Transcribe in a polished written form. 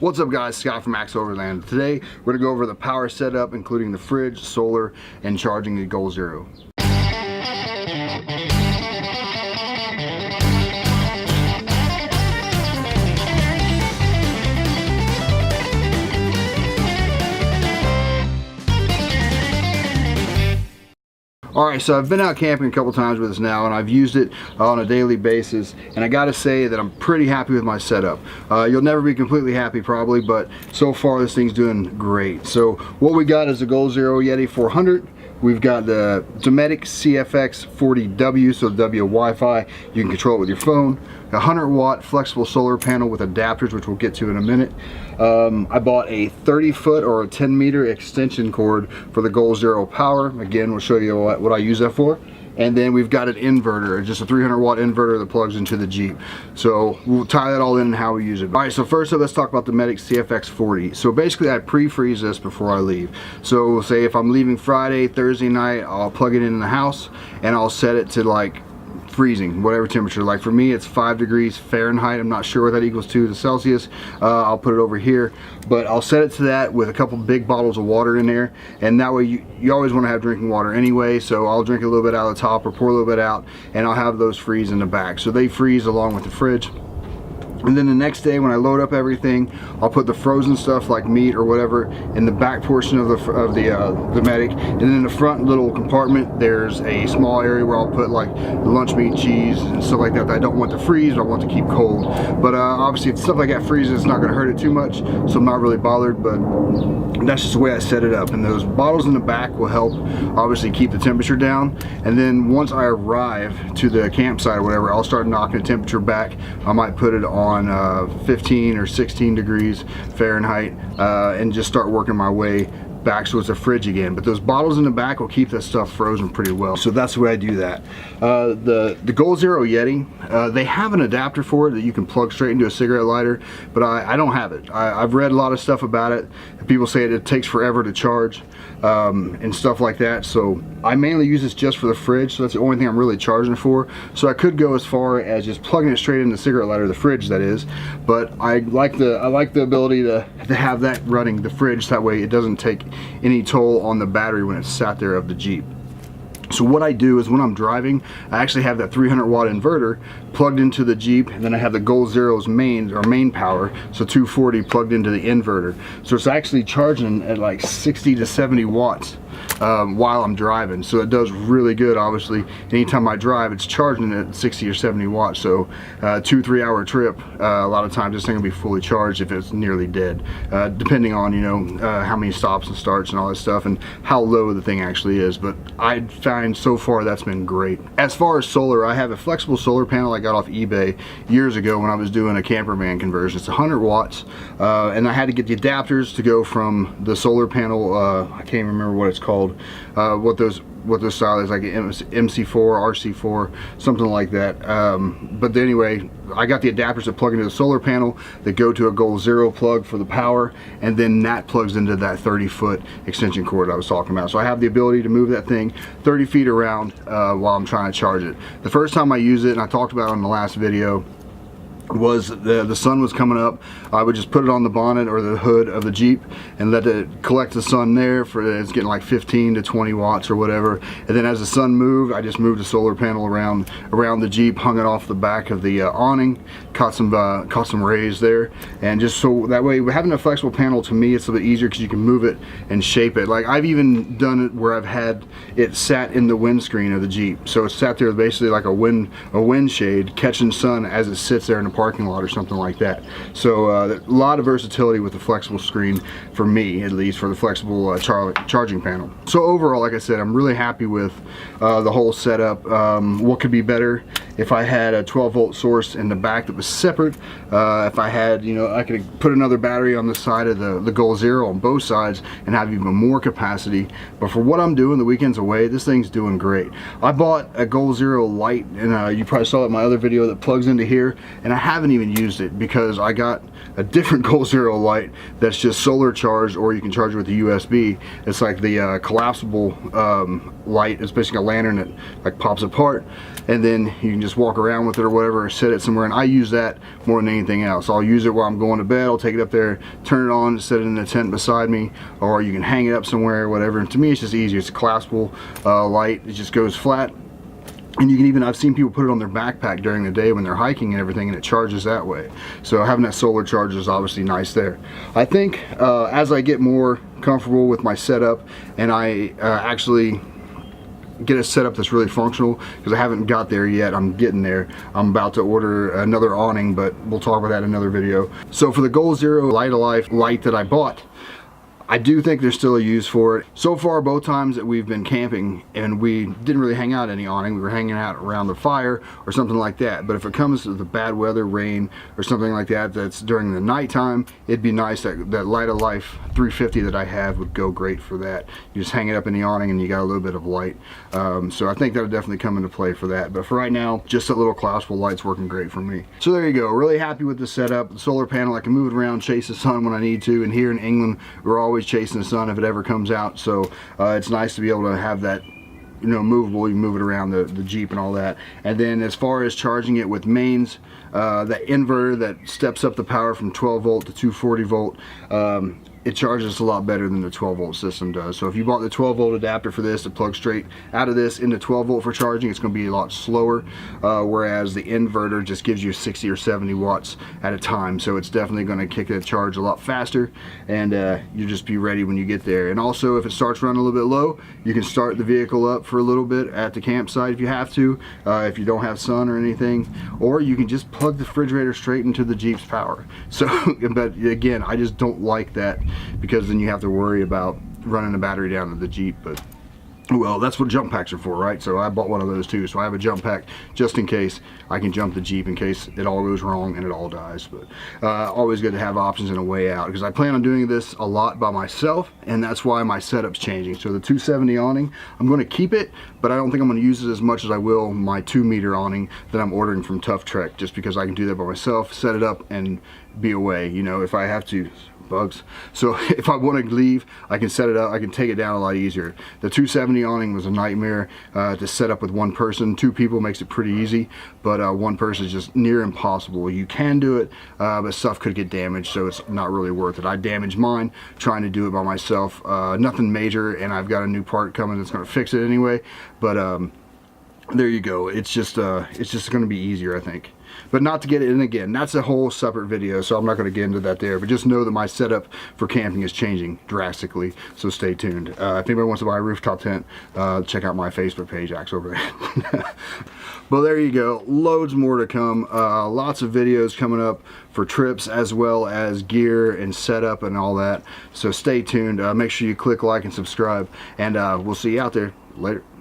What's up guys, Scott from Overland. Today we're going to go over the power setup including the fridge, solar, and charging the Goal Zero. Alright, so I've been out camping a couple times with this now, and I've used it on a daily basis, and I gotta say that I'm pretty happy with my setup. You'll never be completely happy probably, but so far this thing's doing great. So what we got is the Goal Zero Yeti 400. We've got the Dometic CFX 40W, so W Wi-Fi. You can control it with your phone. A 100-watt flexible solar panel with adapters, which we'll get to in a minute. I bought a 30-foot or a 10-meter extension cord for the Goal Zero power. Again, we'll show you what I use that for. And then we've got an inverter, just a 300-watt inverter that plugs into the Jeep. So we'll tie that all in and how we use it. All right, so first up, let's talk about the Dometic CFX 40. So basically, I pre-freeze this before I leave. So say if I'm leaving Friday, Thursday night, I'll plug it in the house and I'll set it to like freezing, whatever temperature. Like for me, it's 5 degrees Fahrenheit. I'm not sure what that equals to the Celsius. I'll put it over here, but I'll set it to that with a couple big bottles of water in there, and that way you always want to have drinking water anyway. So I'll drink a little bit out of the top or pour a little bit out, and I'll have those freeze in the back. So they freeze along with the fridge. And then the next day when I load up everything, I'll put the frozen stuff like meat or whatever in the back portion of the Dometic, and then in the front little compartment there's a small area where I'll put like the lunch meat, cheese, and stuff like that I don't want to freeze, but I want to keep cold. But obviously if stuff like that freezes, it's not going to hurt it too much, so I'm not really bothered. But that's just the way I set it up. And those bottles in the back will help obviously keep the temperature down. And then once I arrive to the campsite or whatever, I'll start knocking the temperature back. I might put it on 15 or 16 degrees Fahrenheit and just start working my way back so it's a fridge again. But those bottles in the back will keep that stuff frozen pretty well. So that's the way I do that. The Goal Zero Yeti, they have an adapter for it that you can plug straight into a cigarette lighter, but I don't have it. I've read a lot of stuff about it. People say it takes forever to charge and stuff like that. So I mainly use this just for the fridge, so that's the only thing I'm really charging it for. So I could go as far as just plugging it straight into the cigarette lighter, the fridge that is, but I like the ability to have that running the fridge, that way it doesn't take any toll on the battery when it's sat there of the Jeep. So what I do is when I'm driving, I actually have that 300-watt inverter plugged into the Jeep, and then I have the Goal Zero's main power, so 240 plugged into the inverter. So it's actually charging at like 60 to 70 watts while I'm driving. So it does really good. Obviously, anytime I drive, it's charging at 60 or 70 watts. So 2-3 hour trip, a lot of times this thing will be fully charged if it's nearly dead, depending on how many stops and starts and all that stuff and how low the thing actually is. But I find so far that's been great. As far as solar, I have a flexible solar panel I got off eBay years ago when I was doing a camper van conversion. It's 100 watts, and I had to get the adapters to go from the solar panel. I can't even remember what it's called, what those style is, like MC4, RC4, something like that. But anyway, I got the adapters that plug into the solar panel that go to a Goal Zero plug for the power, and then that plugs into that 30-foot extension cord I was talking about. So I have the ability to move that thing 30 feet around while I'm trying to charge it. The first time I use it, and I talked about it in the last video, was the sun was coming up. I would just put it on the bonnet or the hood of the Jeep and let it collect the sun there. It's getting like 15 to 20 watts or whatever, and then as the sun moved, I just moved the solar panel around the Jeep, hung it off the back of the awning, caught some rays there, and just so that way having a flexible panel, to me it's a bit easier because you can move it and shape it. Like I've even done it where I've had it sat in the windscreen of the Jeep, so it's sat there basically like a wind shade catching sun as it sits there in the parking lot or something like that. So a lot of versatility with the flexible screen, for me at least, for the flexible charging panel. So overall, like I said, I'm really happy with the whole setup. What could be better? If I had a 12-volt source in the back that was separate, if I had, I could put another battery on the side of the Goal Zero on both sides and have even more capacity. But for what I'm doing the weekends away, this thing's doing great. I bought a Goal Zero Lite, and you probably saw it in my other video, that plugs into here, and I haven't even used it because I got a different Goal Zero light that's just solar charged, or you can charge it with the USB. It's like the collapsible light. It's basically a lantern that like pops apart, and then you can just walk around with it or whatever, or set it somewhere. And I use that more than anything else. I'll use it while I'm going to bed. I'll take it up there, turn it on, set it in the tent beside me, or you can hang it up somewhere or whatever. And to me, it's just easier. It's a collapsible light. It just goes flat. And you can even, I've seen people put it on their backpack during the day when they're hiking and everything, and it charges that way. So having that solar charger is obviously nice there. I think as I get more comfortable with my setup and I actually get a setup that's really functional, because I haven't got there yet, I'm getting there. I'm about to order another awning, but we'll talk about that in another video. So for the Goal Zero Light of Life light that I bought, I do think there's still a use for it. So far, both times that we've been camping and we didn't really hang out any awning, we were hanging out around the fire or something like that. But if it comes to the bad weather, rain or something like that, that's during the nighttime, it'd be nice that that Light of Life 350 that I have would go great for that. You just hang it up in the awning and you got a little bit of light. So I think that'll definitely come into play for that. But for right now, just a little collapsible light's working great for me. So there you go. Really happy with the setup. The solar panel, I can move it around, chase the sun when I need to. And here in England, we're always chasing the sun if it ever comes out, so it's nice to be able to have that, you know, movable. You can move it around the Jeep and all that. And then as far as charging it with mains, that inverter that steps up the power from 12 volt to 240 volt, it charges a lot better than the 12 volt system does. So if you bought the 12 volt adapter for this to plug straight out of this into 12 volt for charging, it's going to be a lot slower, whereas the inverter just gives you 60 or 70 watts at a time. So it's definitely going to kick that charge a lot faster, and you just be ready when you get there. And also, if it starts running a little bit low, you can start the vehicle up for a little bit at the campsite if you have to, if you don't have sun or anything, or you can just plug the refrigerator straight into the Jeep's power. So, but again, I just don't like that, because then you have to worry about running the battery down to the Jeep. But well, that's what jump packs are for, right? So I bought one of those too. So I have a jump pack just in case I can jump the Jeep in case it all goes wrong and it all dies. But always good to have options and a way out, because I plan on doing this a lot by myself, and that's why my setup's changing. So the 270 awning, I'm going to keep it, but I don't think I'm going to use it as much as I will my 2-meter awning that I'm ordering from Tough Trek, just because I can do that by myself, set it up and be away, you know, if I have to. Bugs. So if I want to leave, I can set it up, I can take it down a lot easier. The 270 awning was a nightmare to set up with one person. 2 people makes it pretty easy, but one person is just near impossible. You can do it, but stuff could get damaged, so it's not really worth it. I damaged mine trying to do it by myself. Nothing major, and I've got a new part coming that's going to fix it anyway, but there you go. It's just going to be easier, I think. But not to get it in again, that's a whole separate video, so I'm not going to get into that there. But just know that my setup for camping is changing drastically, so stay tuned. If anybody wants to buy a rooftop tent, check out my Facebook page, Axe over there. Well, there you go. Loads more to come. Lots of videos coming up for trips, as well as gear and setup and all that. So stay tuned. Make sure you click like and subscribe, and we'll see you out there. Later.